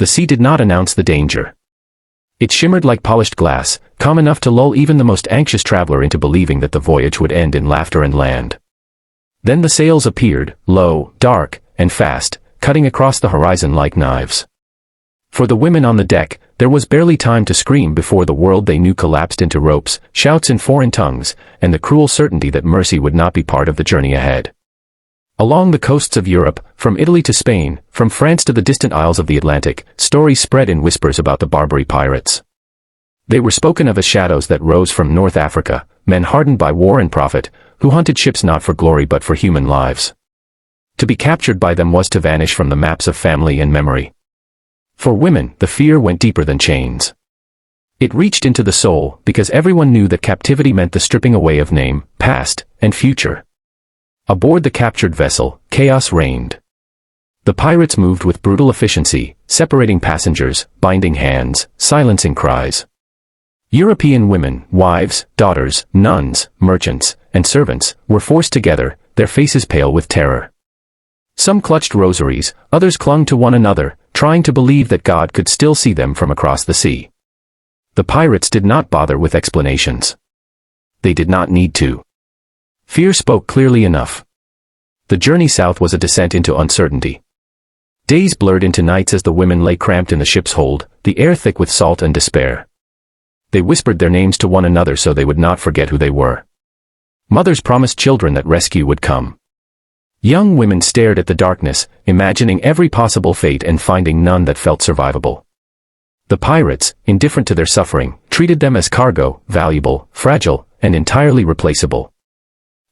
The sea did not announce the danger. It shimmered like polished glass, calm enough to lull even the most anxious traveler into believing that the voyage would end in laughter and land. Then the sails appeared, low, dark, and fast, cutting across the horizon like knives. For the women on the deck, there was barely time to scream before the world they knew collapsed into ropes, shouts in foreign tongues, and the cruel certainty that mercy would not be part of the journey ahead. Along the coasts of Europe, from Italy to Spain, from France to the distant isles of the Atlantic, stories spread in whispers about the Barbary pirates. They were spoken of as shadows that rose from North Africa, men hardened by war and profit, who hunted ships not for glory but for human lives. To be captured by them was to vanish from the maps of family and memory. For women, the fear went deeper than chains. It reached into the soul, because everyone knew that captivity meant the stripping away of name, past, and future. Aboard the captured vessel, chaos reigned. The pirates moved with brutal efficiency, separating passengers, binding hands, silencing cries. European women, wives, daughters, nuns, merchants, and servants, were forced together, their faces pale with terror. Some clutched rosaries, others clung to one another, trying to believe that God could still see them from across the sea. The pirates did not bother with explanations. They did not need to. Fear spoke clearly enough. The journey south was a descent into uncertainty. Days blurred into nights as the women lay cramped in the ship's hold, the air thick with salt and despair. They whispered their names to one another so they would not forget who they were. Mothers promised children that rescue would come. Young women stared at the darkness, imagining every possible fate and finding none that felt survivable. The pirates, indifferent to their suffering, treated them as cargo, valuable, fragile, and entirely replaceable.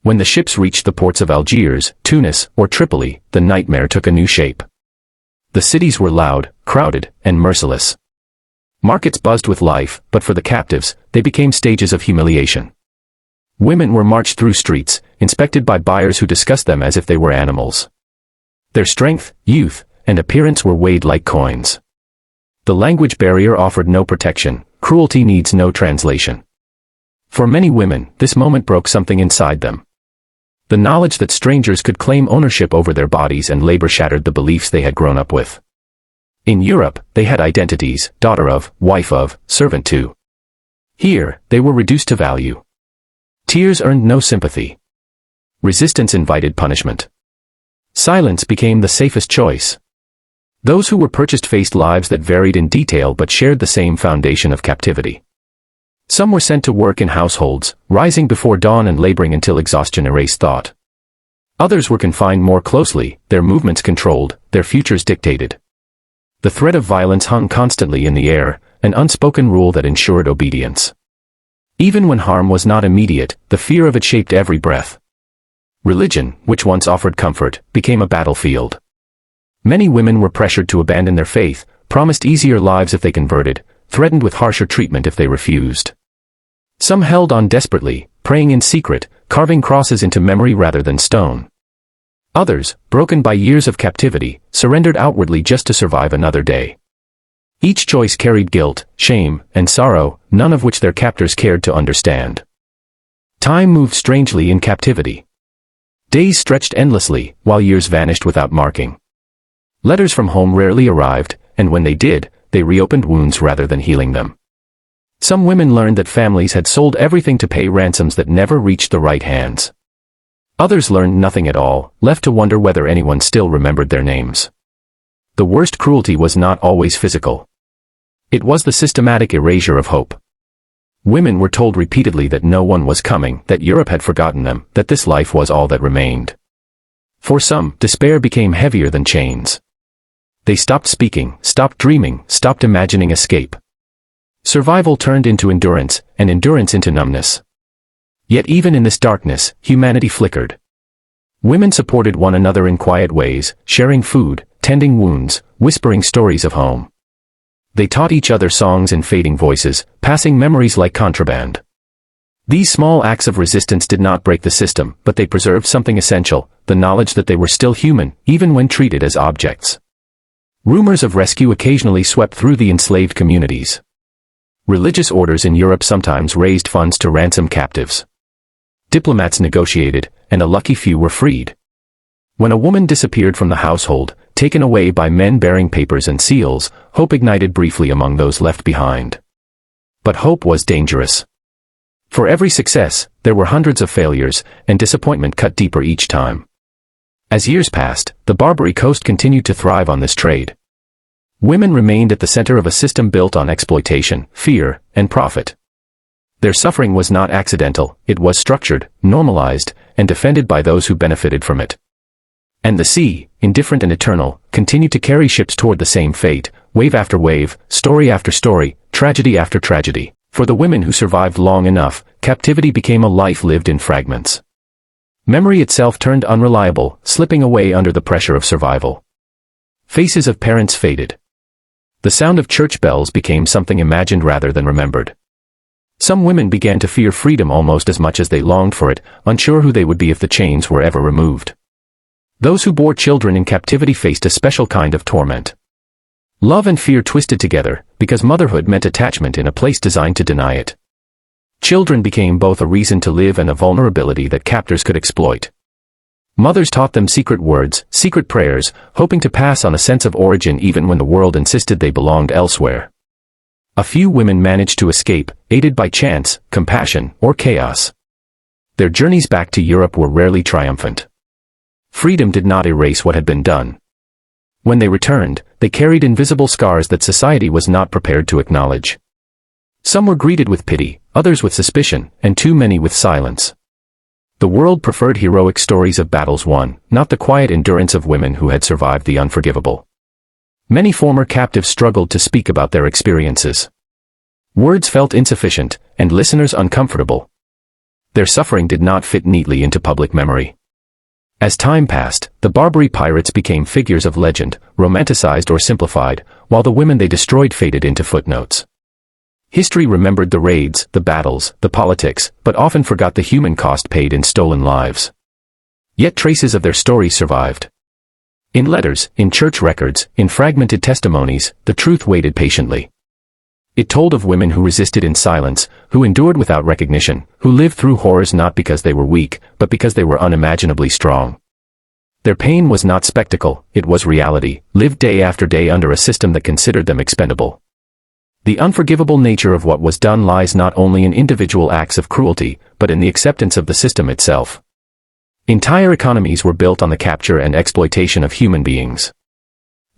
When the ships reached the ports of Algiers, Tunis, or Tripoli, the nightmare took a new shape. The cities were loud, crowded, and merciless. Markets buzzed with life, but for the captives, they became stages of humiliation. Women were marched through streets, inspected by buyers who discussed them as if they were animals. Their strength, youth, and appearance were weighed like coins. The language barrier offered no protection, cruelty needs no translation. For many women, this moment broke something inside them. The knowledge that strangers could claim ownership over their bodies and labor shattered the beliefs they had grown up with. In Europe, they had identities, daughter of, wife of, servant to. Here, they were reduced to value. Tears earned no sympathy. Resistance invited punishment. Silence became the safest choice. Those who were purchased faced lives that varied in detail but shared the same foundation of captivity. Some were sent to work in households, rising before dawn and laboring until exhaustion erased thought. Others were confined more closely, their movements controlled, their futures dictated. The threat of violence hung constantly in the air, an unspoken rule that ensured obedience. Even when harm was not immediate, the fear of it shaped every breath. Religion, which once offered comfort, became a battlefield. Many women were pressured to abandon their faith, promised easier lives if they converted, threatened with harsher treatment if they refused. Some held on desperately, praying in secret, carving crosses into memory rather than stone. Others, broken by years of captivity, surrendered outwardly just to survive another day. Each choice carried guilt, shame, and sorrow, none of which their captors cared to understand. Time moved strangely in captivity. Days stretched endlessly, while years vanished without marking. Letters from home rarely arrived, and when they did, they reopened wounds rather than healing them. Some women learned that families had sold everything to pay ransoms that never reached the right hands. Others learned nothing at all, left to wonder whether anyone still remembered their names. The worst cruelty was not always physical. It was the systematic erasure of hope. Women were told repeatedly that no one was coming, that Europe had forgotten them, that this life was all that remained. For some, despair became heavier than chains. They stopped speaking, stopped dreaming, stopped imagining escape. Survival turned into endurance, and endurance into numbness. Yet even in this darkness, humanity flickered. Women supported one another in quiet ways, sharing food, tending wounds, whispering stories of home. They taught each other songs in fading voices, passing memories like contraband. These small acts of resistance did not break the system, but they preserved something essential, the knowledge that they were still human, even when treated as objects. Rumors of rescue occasionally swept through the enslaved communities. Religious orders in Europe sometimes raised funds to ransom captives. Diplomats negotiated, and a lucky few were freed. When a woman disappeared from the household, taken away by men bearing papers and seals, hope ignited briefly among those left behind. But hope was dangerous. For every success, there were hundreds of failures, and disappointment cut deeper each time. As years passed, the Barbary Coast continued to thrive on this trade. Women remained at the center of a system built on exploitation, fear, and profit. Their suffering was not accidental, it was structured, normalized, and defended by those who benefited from it. And the sea, indifferent and eternal, continued to carry ships toward the same fate, wave after wave, story after story, tragedy after tragedy. For the women who survived long enough, captivity became a life lived in fragments. Memory itself turned unreliable, slipping away under the pressure of survival. Faces of parents faded. The sound of church bells became something imagined rather than remembered. Some women began to fear freedom almost as much as they longed for it, unsure who they would be if the chains were ever removed. Those who bore children in captivity faced a special kind of torment. Love and fear twisted together, because motherhood meant attachment in a place designed to deny it. Children became both a reason to live and a vulnerability that captors could exploit. Mothers taught them secret words, secret prayers, hoping to pass on a sense of origin even when the world insisted they belonged elsewhere. A few women managed to escape, aided by chance, compassion, or chaos. Their journeys back to Europe were rarely triumphant. Freedom did not erase what had been done. When they returned, they carried invisible scars that society was not prepared to acknowledge. Some were greeted with pity, others with suspicion, and too many with silence. The world preferred heroic stories of battles won, not the quiet endurance of women who had survived the unforgivable. Many former captives struggled to speak about their experiences. Words felt insufficient, and listeners uncomfortable. Their suffering did not fit neatly into public memory. As time passed, the Barbary pirates became figures of legend, romanticized or simplified, while the women they destroyed faded into footnotes. History remembered the raids, the battles, the politics, but often forgot the human cost paid in stolen lives. Yet traces of their stories survived. In letters, in church records, in fragmented testimonies, the truth waited patiently. It told of women who resisted in silence, who endured without recognition, who lived through horrors not because they were weak, but because they were unimaginably strong. Their pain was not spectacle, it was reality, lived day after day under a system that considered them expendable. The unforgivable nature of what was done lies not only in individual acts of cruelty, but in the acceptance of the system itself. Entire economies were built on the capture and exploitation of human beings.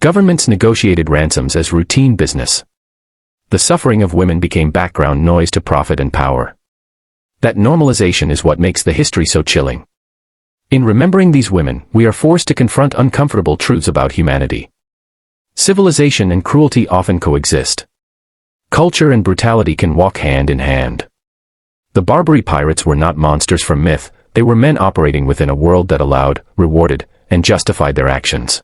Governments negotiated ransoms as routine business. The suffering of women became background noise to profit and power. That normalization is what makes the history so chilling. In remembering these women, we are forced to confront uncomfortable truths about humanity. Civilization and cruelty often coexist. Culture and brutality can walk hand in hand. The Barbary pirates were not monsters from myth, they were men operating within a world that allowed, rewarded, and justified their actions.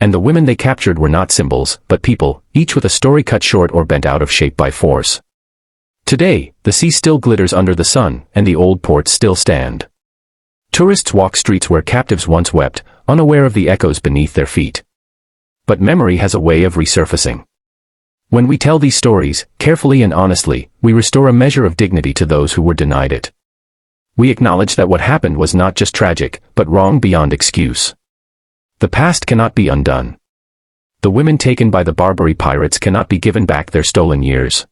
And the women they captured were not symbols, but people, each with a story cut short or bent out of shape by force. Today, the sea still glitters under the sun, and the old ports still stand. Tourists walk streets where captives once wept, unaware of the echoes beneath their feet. But memory has a way of resurfacing. When we tell these stories, carefully and honestly, we restore a measure of dignity to those who were denied it. We acknowledge that what happened was not just tragic, but wrong beyond excuse. The past cannot be undone. The women taken by the Barbary pirates cannot be given back their stolen years.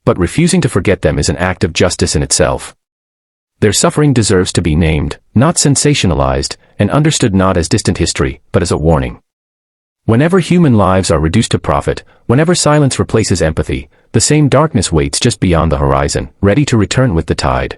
But refusing to forget them is an act of justice in itself. Their suffering deserves to be named, not sensationalized, and understood not as distant history, but as a warning. Whenever human lives are reduced to profit, whenever silence replaces empathy, the same darkness waits just beyond the horizon, ready to return with the tide.